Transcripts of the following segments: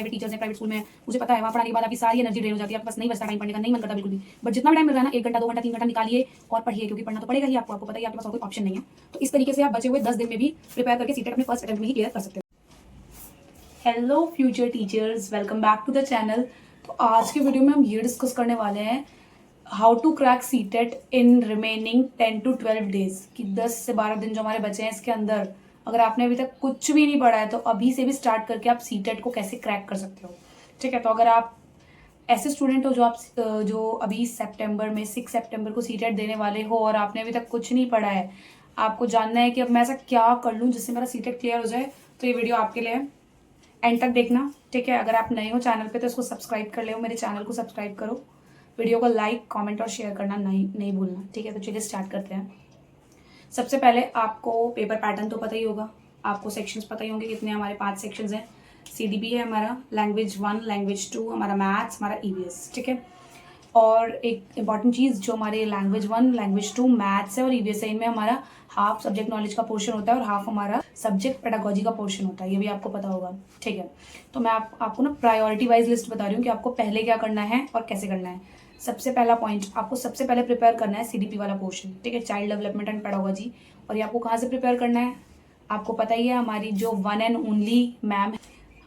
Private teachers हैं, private school में मुझे पता है वहाँ पढ़ाने के बाद आपकी सारी एनर्जी ड्रेन हो जाती है, आपके पास नहीं बचता टाइम पढ़ने का, नहीं मन करता बिल्कुल भी। बट जितना भी टाइम मिल रहा है ना, 1 घंटा 2 घंटा 3 घंटा निकालिए और पढ़िए, क्योंकि पढ़ना तो पड़ेगा ही आपको पता ही, आपके पास और कोई ऑप्शन नहीं है। तो इस तरीके से आप बचे हुए 10 दिन में भी प्रिपेयर करके सीटेट अपने फर्स्ट अटेम्प्ट में ही क्लियर कर सकते हो। Hello future teachers, welcome back to the channel. तो आज के वीडियो में हम ये डिस्कस करने वाले हैं how to crack CTET in remaining 10 to 12 days, कि 10 से 12 दिन जो हमारे बचे हैं इसके अंदर अगर आपने अभी तक कुछ भी नहीं पढ़ा है तो अभी से भी स्टार्ट करके आप सीटेट को कैसे क्रैक कर सकते हो। ठीक है, तो अगर आप ऐसे स्टूडेंट हो जो अभी सितंबर में 6 सितंबर को सीटेट देने वाले हो और आपने अभी तक कुछ नहीं पढ़ा है, आपको जानना है कि अब मैं ऐसा क्या कर लूँ जिससे मेरा सीटेट क्लियर हो जाए, तो ये वीडियो आपके लिए है। एंड तक देखना, ठीक है। अगर आप नए हो चैनल पे तो इसको सब्सक्राइब कर ले, मेरे चैनल को सब्सक्राइब करो, वीडियो को लाइक कमेंट और शेयर करना नहीं भूलना, ठीक है। तो चलिए स्टार्ट करते हैं। सबसे पहले आपको पेपर पैटर्न तो पता ही होगा, आपको सेक्शंस पता ही होंगे कितने हमारे 5 सेक्शंस हैं। CDP है हमारा, लैंग्वेज 1 लैंग्वेज 2 हमारा मैथ्स, हमारा EVS, ठीक है। और एक इंपॉर्टेंट चीज़ जो हमारे लैंग्वेज 1 लैंग्वेज 2 मैथ्स है और EVS है, इनमें हमारा हाफ सब्जेक्ट नॉलेज का पोर्शन होता है और हाफ हमारा सब्जेक्ट पेडागोजी का पोर्शन होता है, ये भी आपको पता होगा, ठीक है। तो मैं आपको ना प्रायोरिटी वाइज लिस्ट बता रही हूँ कि आपको पहले क्या करना है और कैसे करना है। सबसे पहला पॉइंट, आपको सबसे पहले प्रिपेयर करना है CDP वाला पोर्शन, ठीक है, चाइल्ड डेवलपमेंट एंड पेडागोजी। और ये आपको कहाँ से प्रिपेयर करना है, आपको पता ही है, हमारी जो वन एंड ओनली मैम,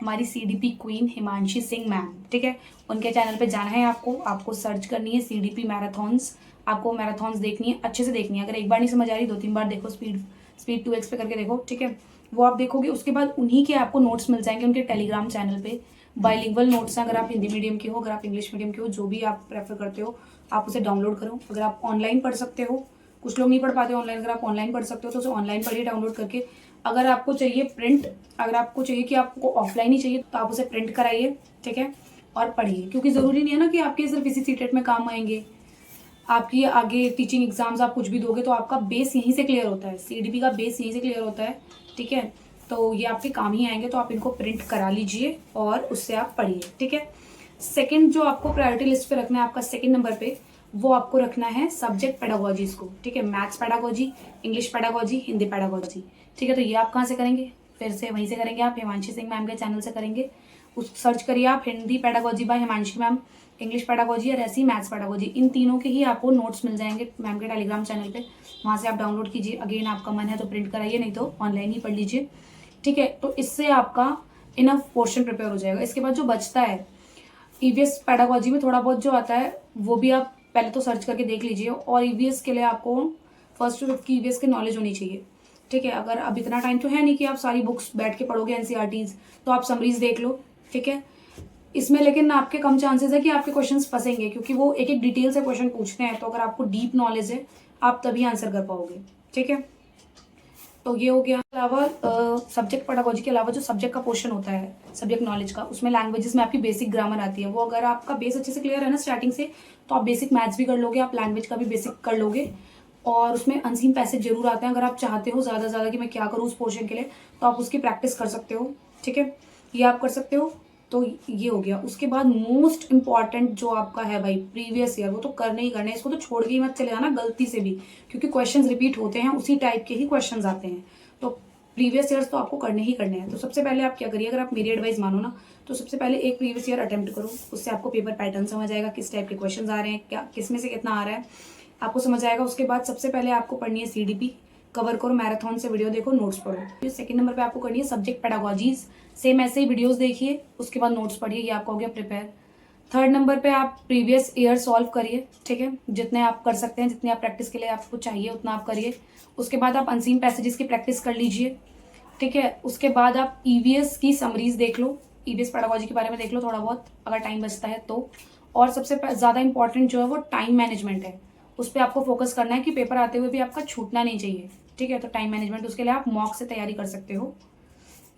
हमारी CDP queen Himanshi Singh ma'am, ठीक है, उनके चैनल पे जाना है। आपको सर्च करनी है CDP मैराथॉन्स, आपको मैराथॉन्स देखनी है, अच्छे से देखनी है। अगर एक बार नहीं समझ आ रही 2-3 बार देखो, स्पीड 2x पे करके देखो, ठीक है। वो आप देखोगे, उसके बाद उन्हीं के आपको नोट्स मिल जाएंगे उनके टेलीग्राम चैनल पे। बाइलिंगुअल नोट्स हैं, अगर आप हिंदी मीडियम के हो, अगर आप इंग्लिश मीडियम के हो, जो भी आप प्रेफर करते हो आप उसे डाउनलोड करो। अगर आप ऑनलाइन पढ़ सकते हो, कुछ लोग नहीं पढ़ पाते ऑनलाइन, अगर आप ऑनलाइन पढ़ सकते हो तो उसे ऑनलाइन पढ़िए डाउनलोड करके। अगर आपको चाहिए प्रिंट, अगर आपको चाहिए कि आपको ऑफलाइन ही चाहिए तो आप उसे प्रिंट कराइए, ठीक है, और पढ़िए, क्योंकि ज़रूरी नहीं है ना कि आपके सिर्फ इसी सीटेट में काम आएंगे। आपकी आगे टीचिंग एग्जाम्स आप कुछ भी दोगे तो आपका बेस यहीं से क्लियर होता है, CDP का बेस यहीं से क्लियर होता है, ठीक है। तो ये आपके काम ही आएंगे, तो आप इनको प्रिंट करा लीजिए और उससे आप पढ़िए, ठीक है। सेकंड जो आपको प्रायोरिटी लिस्ट पे रखना है, आपका सेकंड नंबर पे, वो आपको रखना है सब्जेक्ट पेडागोजीज को, ठीक है, maths pedagogy, English pedagogy, Hindi pedagogy, ठीक है। तो ये आप कहाँ से करेंगे, फिर से वहीं से करेंगे, आप हिमांशी सिंह मैम के चैनल से करेंगे। उस सर्च करिए आप Hindi pedagogy by Himanshi ma'am, English pedagogy और ऐसी मैथ्स पेडागोजी, इन तीनों के ही आपको नोट्स मिल जाएंगे मैम के टेलीग्राम चैनल पे, वहाँ से आप डाउनलोड कीजिए। अगेन आपका मन है तो प्रिंट कराइए, नहीं तो ऑनलाइन ही पढ़ लीजिए, ठीक है। तो इससे आपका इनफ पोर्शन प्रिपेयर हो जाएगा। इसके बाद जो बचता है EVS पेडागोजी में थोड़ा बहुत जो आता है वो भी आप पहले तो सर्च करके देख लीजिए। और EVS के लिए आपको 1st to 5th की EVS की नॉलेज होनी चाहिए, ठीक है। अगर अब इतना टाइम तो है नहीं कि आप सारी बुक्स बैठ के पढ़ोगे NCERTs, तो आप समरीज देख लो, ठीक है। इसमें लेकिन आपके कम चांसेस है कि आपके क्वेश्चंस फंसेंगे, क्योंकि वो एक एक डिटेल से क्वेश्चन पूछते हैं, तो अगर आपको डीप नॉलेज है आप तभी आंसर कर पाओगे, ठीक है। तो ये हो गया। अलावा सब्जेक्ट पेडागोजी के अलावा जो सब्जेक्ट का पोर्शन होता है सब्जेक्ट नॉलेज का, उसमें लैंग्वेजेस में आपकी बेसिक ग्रामर आती है। वो अगर आपका बेस अच्छे से क्लियर है ना स्टार्टिंग से, तो आप बेसिक मैथ्स भी कर लोगे, आप लैंग्वेज का भी बेसिक कर लोगे। और उसमें अनसीन पैसेज जरूर आते हैं, अगर आप चाहते हो ज़्यादा कि मैं क्या करूँ उस पोर्शन के लिए, तो आप उसकी प्रैक्टिस कर सकते हो, ठीक है, ये आप कर सकते हो। तो ये हो गया। उसके बाद मोस्ट इंपॉर्टेंट जो आपका है भाई प्रीवियस ईयर, वो तो करने ही करना है, इसको तो छोड़ के ही मत चले जाना गलती से भी, क्योंकि क्वेश्चंस रिपीट होते हैं, उसी टाइप के ही क्वेश्चंस आते हैं। तो प्रीवियस ईयर्स तो आपको करने ही करने हैं। तो सबसे पहले आप क्या करिए, अगर आप मेरी एडवाइस मानो ना, तो सबसे पहले एक प्रीवियस ईयर अटेम्प्ट करो, उससे आपको पेपर पैटर्न समझ आएगा, किस टाइप के क्वेश्चन आ रहे हैं, क्या किस में से कितना आ रहा है आपको समझ आएगा। उसके बाद सबसे पहले आपको पढ़नी है CDP, कवर करो, मैराथन से वीडियो देखो, नोट्स पढ़ो। सेकंड नंबर पे आपको करनी है सब्जेक्ट पेडागोजीज, सेम ऐसे ही वीडियोस देखिए, उसके बाद नोट्स पढ़िए, ये आपका हो गया प्रिपेयर। थर्ड नंबर पे आप प्रीवियस ईयर सॉल्व करिए, ठीक है, जितने आप कर सकते हैं, जितनी आप प्रैक्टिस के लिए आपको चाहिए उतना आप करिए। उसके बाद आप अनसीन पैसेजेस की प्रैक्टिस कर लीजिए, ठीक है। उसके बाद आप EVS की समरीज देख लो, EVS पेडागोजी के बारे में देख लो थोड़ा बहुत, अगर टाइम बचता है तो। और सबसे ज़्यादा इंपॉर्टेंट जो है वो टाइम मैनेजमेंट है, उस पर आपको फोकस करना है कि पेपर आते हुए भी आपका छूटना नहीं चाहिए, ठीक है। तो टाइम मैनेजमेंट, उसके लिए आप मॉक से तैयारी कर सकते हो।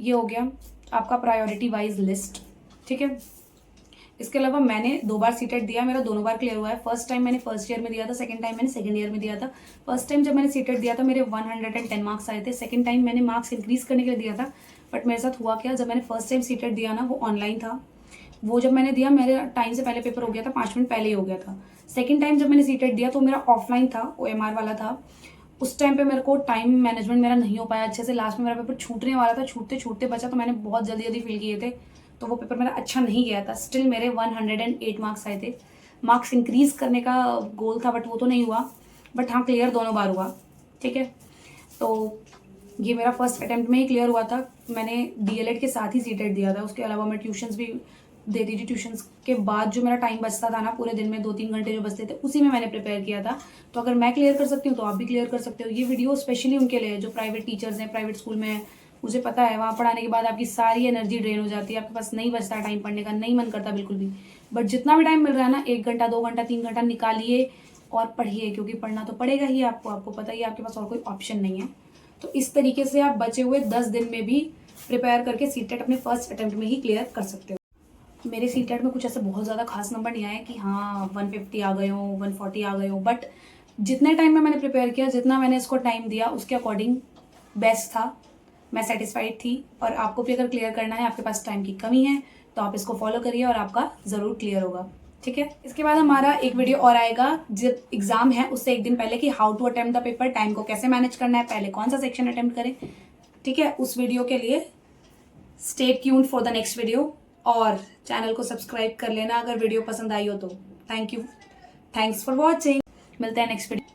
ये हो गया आपका प्रायोरिटी वाइज लिस्ट, ठीक है। इसके अलावा मैंने 2 बार सीटेट दिया, मेरा दोनों बार क्लियर हुआ है। फर्स्ट टाइम मैंने फर्स्ट ईयर में दिया था, सेकंड टाइम मैंने सेकंड ईयर में दिया था। फर्स्ट टाइम जब मैंने सीटेट दिया था मेरे 110 मार्क्स आए थे, सेकंड टाइम मैंने मार्क्स इंक्रीज करने के लिए दिया था। बट मेरे साथ हुआ क्या, जब मैंने फर्स्ट टाइम सीटेट दिया ना, वो ऑनलाइन था, वो जब मैंने दिया मेरे टाइम से पहले पेपर हो गया था, 5 मिनट पहले ही हो गया था। सेकेंड टाइम जब मैंने सीटेट दिया तो मेरा ऑफलाइन था, OMR वाला था। उस टाइम पे मेरे को टाइम मैनेजमेंट मेरा नहीं हो पाया अच्छे से, लास्ट में मेरा पेपर छूटने वाला था, छूटते छूटते बचा, तो मैंने बहुत जल्दी फील किए थे, तो वो पेपर मेरा अच्छा नहीं गया था। स्टिल मेरे 108 मार्क्स आए थे। मार्क्स इंक्रीज करने का गोल था बट वो तो नहीं हुआ, बट हाँ क्लियर दोनों बार हुआ। ठीक है, तो ये मेरा फर्स्ट अटेम्प्ट में ही क्लियर हुआ था। मैंने डीएलएड के साथ ही सीटेट दिया था, उसके अलावा मैं ट्यूशन्स भी देती थी। ट्यूशन्स के बाद जो मेरा टाइम बचता था ना, पूरे दिन में 2-3 घंटे जो बचते थे, उसी में मैंने प्रिपेयर किया था। तो अगर मैं क्लियर कर सकती हूँ तो आप भी क्लियर कर सकते हो। ये वीडियो स्पेशली उनके लिए जो प्राइवेट टीचर्स हैं, प्राइवेट स्कूल में हैं। मुझे पता है वहाँ पढ़ाने के बाद आपकी सारी एनर्जी ड्रेन हो जाती है, आपके पास नहीं बचता टाइम पढ़ने का, नहीं मन करता बिल्कुल भी। बट जितना भी टाइम मिल रहा है ना, 1 घंटा 2 घंटा 3 घंटा निकालिए और पढ़िए, क्योंकि पढ़ना तो पड़ेगा ही आपको। आपको पता ही है आपके पास और कोई ऑप्शन नहीं है। तो इस तरीके से आप बचे हुए 10 दिन में भी प्रिपेयर करके सीटेट अपने फर्स्ट अटेम्प्ट में ही क्लियर कर सकते हो। मेरे सीटेट में कुछ ऐसे बहुत ज़्यादा खास नंबर नहीं आए कि हाँ 150 आ गए हो, 140 आ गए हो, बट जितने टाइम में मैंने प्रिपेयर किया, जितना मैंने इसको टाइम दिया, उसके अकॉर्डिंग बेस्ट था। मैं सेटिस्फाइड थी। और आपको भी अगर क्लियर करना है, आपके पास टाइम की कमी है, तो आप इसको फॉलो करिए और आपका ज़रूर क्लियर होगा। ठीक है, इसके बाद हमारा एक वीडियो और आएगा जब एग्जाम है उससे एक दिन पहले, कि how to attempt the paper, time को कैसे मैनेज करना है, पहले कौन सा सेक्शन अटेम्प्ट करें। ठीक है, उस वीडियो के लिए stay tuned for the next video, और चैनल को सब्सक्राइब कर लेना अगर वीडियो पसंद आई हो तो। Thank you, thanks for watching. मिलते हैं नेक्स्ट वीडियो।